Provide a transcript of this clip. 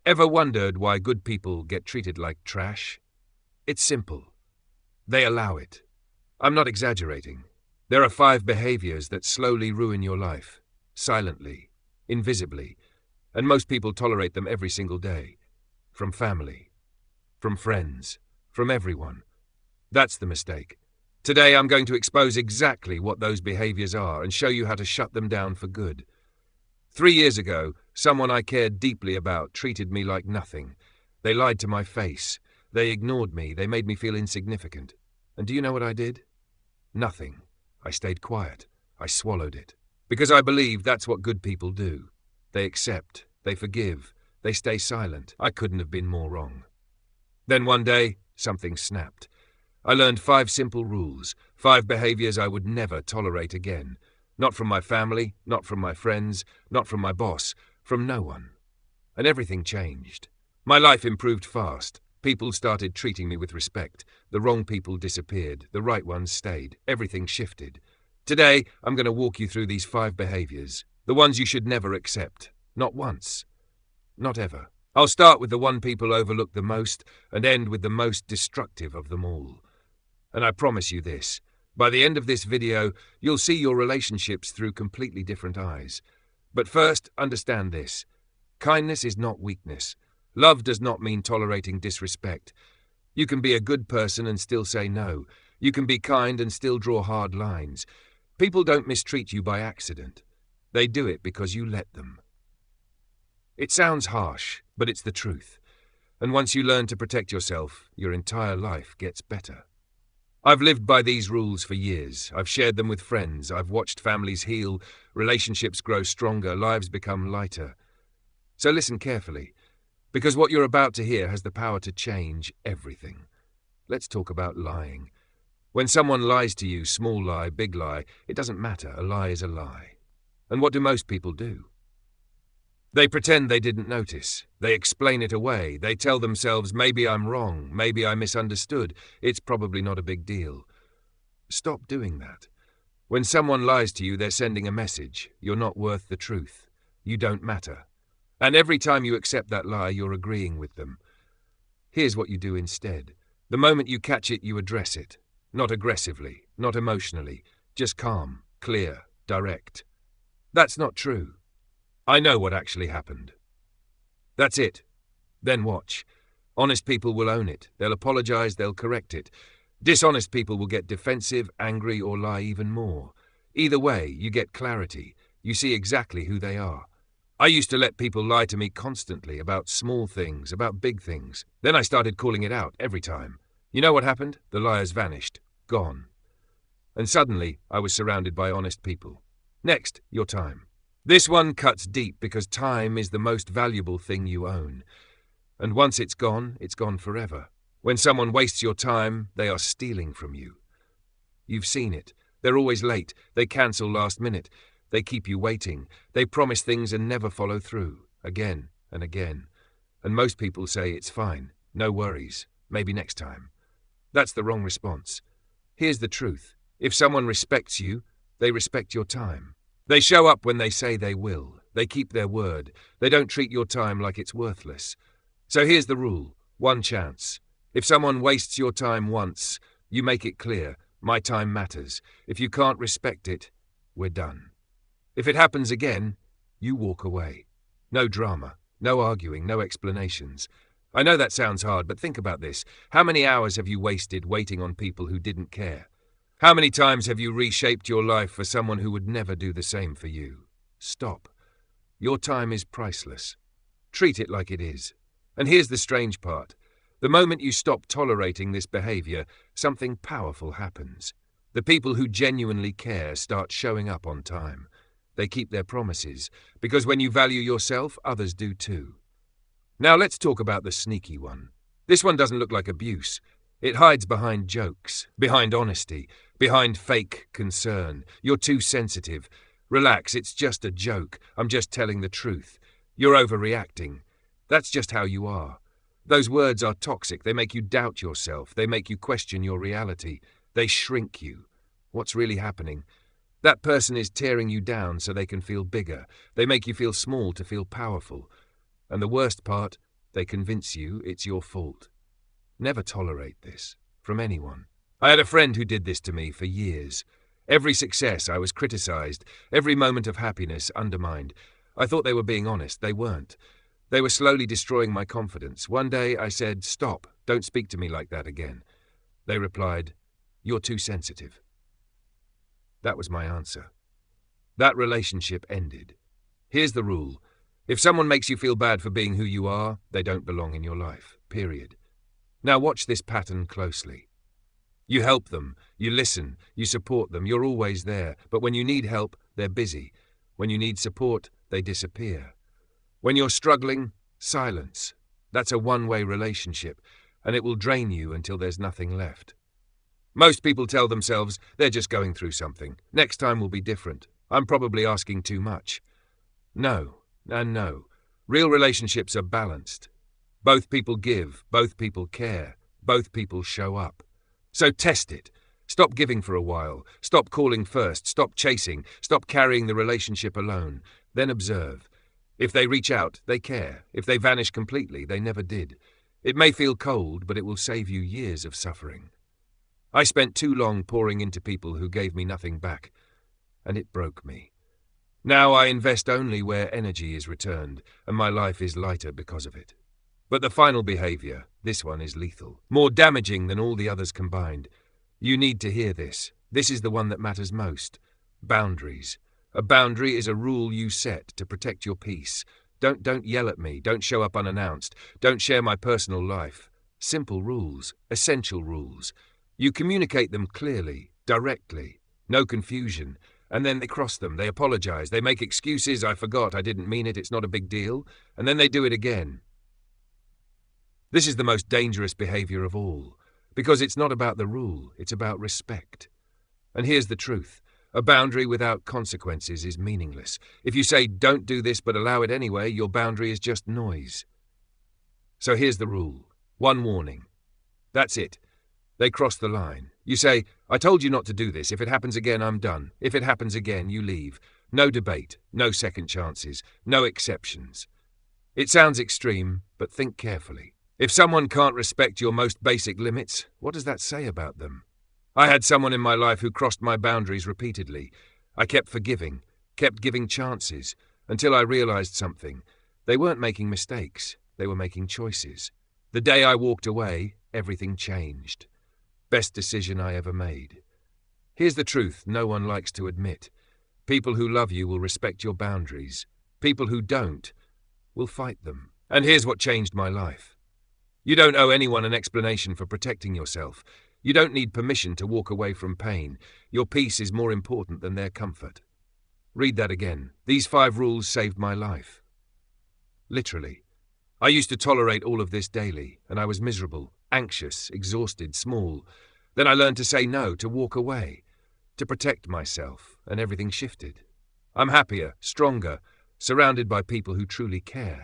Ever wondered why good people get treated like trash? It's simple. They allow it. I'm not exaggerating. There are 5 behaviors that slowly ruin your life, silently, invisibly, and most people tolerate them every single day. From family, from friends, from everyone. That's the mistake. Today I'm going to expose exactly what those behaviors are and show you how to shut them down for good. 3 years ago, someone I cared deeply about treated me like nothing. They lied to my face. They ignored me. They made me feel insignificant. And do you know what I did? Nothing. I stayed quiet. I swallowed it. Because I believe that's what good people do. They accept. They forgive. They stay silent. I couldn't have been more wrong. Then one day, something snapped. I learned 5 simple rules, 5 behaviors I would never tolerate again. Not from my family, not from my friends, not from my boss, from no one. And everything changed. My life improved fast. People started treating me with respect. The wrong people disappeared. The right ones stayed. Everything shifted. Today, I'm going to walk you through these 5 behaviors. The ones you should never accept. Not once. Not ever. I'll start with the one people overlook the most and end with the most destructive of them all. And I promise you this. By the end of this video, you'll see your relationships through completely different eyes. But first, understand this. Kindness is not weakness. Love does not mean tolerating disrespect. You can be a good person and still say no. You can be kind and still draw hard lines. People don't mistreat you by accident. They do it because you let them. It sounds harsh, but it's the truth. And once you learn to protect yourself, your entire life gets better. I've lived by these rules for years. I've shared them with friends. I've watched families heal, relationships grow stronger, lives become lighter. So listen carefully, because what you're about to hear has the power to change everything. Let's talk about lying. When someone lies to you, small lie, big lie, it doesn't matter. A lie is a lie. And what do most people do? They pretend they didn't notice. They explain it away. They tell themselves, maybe I'm wrong, maybe I misunderstood. It's probably not a big deal. Stop doing that. When someone lies to you, they're sending a message. You're not worth the truth. You don't matter. And every time you accept that lie, you're agreeing with them. Here's what you do instead. The moment you catch it, you address it. Not aggressively, not emotionally, just calm, clear, direct. That's not true. I know what actually happened. That's it. Then watch. Honest people will own it. They'll apologize, they'll correct it. Dishonest people will get defensive, angry, or lie even more. Either way, you get clarity. You see exactly who they are. I used to let people lie to me constantly about small things, about big things. Then I started calling it out every time. You know what happened? The liars vanished. Gone. And suddenly, I was surrounded by honest people. Next, your time. This one cuts deep because time is the most valuable thing you own. And once it's gone forever. When someone wastes your time, they are stealing from you. You've seen it. They're always late. They cancel last minute. They keep you waiting. They promise things and never follow through. Again and again. And most people say it's fine. No worries. Maybe next time. That's the wrong response. Here's the truth. If someone respects you, they respect your time. They show up when they say they will. They keep their word. They don't treat your time like it's worthless. So here's the rule. One chance. If someone wastes your time once, you make it clear, my time matters. If you can't respect it, we're done. If it happens again, you walk away. No drama, no arguing, no explanations. I know that sounds hard, but think about this. How many hours have you wasted waiting on people who didn't care? How many times have you reshaped your life for someone who would never do the same for you? Stop. Your time is priceless. Treat it like it is. And here's the strange part. The moment you stop tolerating this behavior, something powerful happens. The people who genuinely care start showing up on time. They keep their promises, because when you value yourself, others do too. Now let's talk about the sneaky one. This one doesn't look like abuse. It hides behind jokes, behind honesty, behind fake concern. You're too sensitive. Relax, it's just a joke. I'm just telling the truth. You're overreacting. That's just how you are. Those words are toxic. They make you doubt yourself. They make you question your reality. They shrink you. What's really happening? That person is tearing you down so they can feel bigger. They make you feel small to feel powerful. And the worst part, They convince you it's your fault. Never tolerate this from anyone. I had a friend who did this to me for years. Every success I was criticized, every moment of happiness undermined. I thought they were being honest. They weren't. They were slowly destroying my confidence. One day I said, "Stop, don't speak to me like that again." They replied, "You're too sensitive." That was my answer. That relationship ended. Here's the rule. If someone makes you feel bad for being who you are, they don't belong in your life. Period. Now watch this pattern closely. You help them, you listen, you support them, you're always there. But when you need help, they're busy. When you need support, they disappear. When you're struggling, silence. That's a one-way relationship, and it will drain you until there's nothing left. Most people tell themselves they're just going through something. Next time will be different. I'm probably asking too much. No, and no. Real relationships are balanced. Both people give, both people care, both people show up. So test it. Stop giving for a while. Stop calling first. Stop chasing. Stop carrying the relationship alone. Then observe. If they reach out, they care. If they vanish completely, they never did. It may feel cold, but it will save you years of suffering. I spent too long pouring into people who gave me nothing back, and it broke me. Now I invest only where energy is returned, and my life is lighter because of it. But the final behavior, this one is lethal, more damaging than all the others combined. You need to hear this. This is the one that matters most. Boundaries. A boundary is a rule you set to protect your peace. Don't yell at me. Don't show up unannounced. Don't share my personal life. Simple rules. Essential rules. You communicate them clearly, directly. No confusion. And then they cross them. They apologize. They make excuses. "I forgot. I didn't mean it. It's not a big deal." And then they do it again. This is the most dangerous behavior of all, because it's not about the rule, it's about respect. And here's the truth. A boundary without consequences is meaningless. If you say, "Don't do this but allow it anyway," your boundary is just noise. So here's the rule. One warning. That's it. They cross the line. You say, "I told you not to do this. If it happens again, I'm done." If it happens again, you leave. No debate, no second chances, no exceptions. It sounds extreme, but think carefully. If someone can't respect your most basic limits, what does that say about them? I had someone in my life who crossed my boundaries repeatedly. I kept forgiving, kept giving chances, until I realized something. They weren't making mistakes, they were making choices. The day I walked away, everything changed. Best decision I ever made. Here's the truth no one likes to admit. People who love you will respect your boundaries. People who don't will fight them. And here's what changed my life. You don't owe anyone an explanation for protecting yourself. You don't need permission to walk away from pain. Your peace is more important than their comfort. Read that again. These 5 rules saved my life. Literally. I used to tolerate all of this daily, and I was miserable, anxious, exhausted, small. Then I learned to say no, to walk away, to protect myself, and everything shifted. I'm happier, stronger, surrounded by people who truly care.